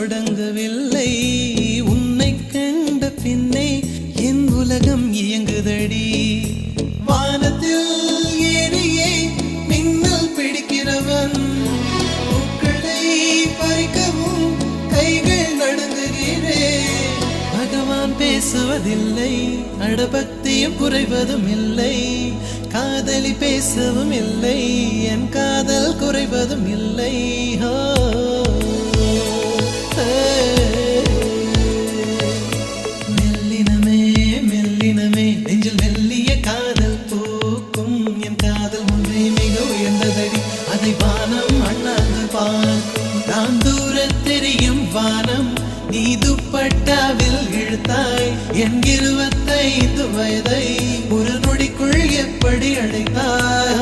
தொடங்கவில்லை உன்னை கண்ட பின்னே என் உலகம் இயங்குதடி வானத்தில் ஏறியே மின்னல் பிடிக்கிறவன் பூக்களை பறிக்கவும் கைகள் நடுங்குகிறேன் பகவான் பேசுவதில்லை அடபக்தியும் குறைவதும் இல்லை காதலி பேசவும் இல்லை என் காதல் குறைவதும் இல்லை மெல்லினமே மெல்லினமே நெஞ்சில் மெல்லிய காதல் பூக்கும் என் காதல் ஒன்றே மிக உயர்ந்ததடி அதை வானம் அண்ணாந்து பார்க்கும் நான் தூர தெரியும் வானம் நீ துப்பட்டாவில் இழுத்தாய் என் 25 வயதை ஒரு நொடிக்குள் எப்படி அடைத்தாய்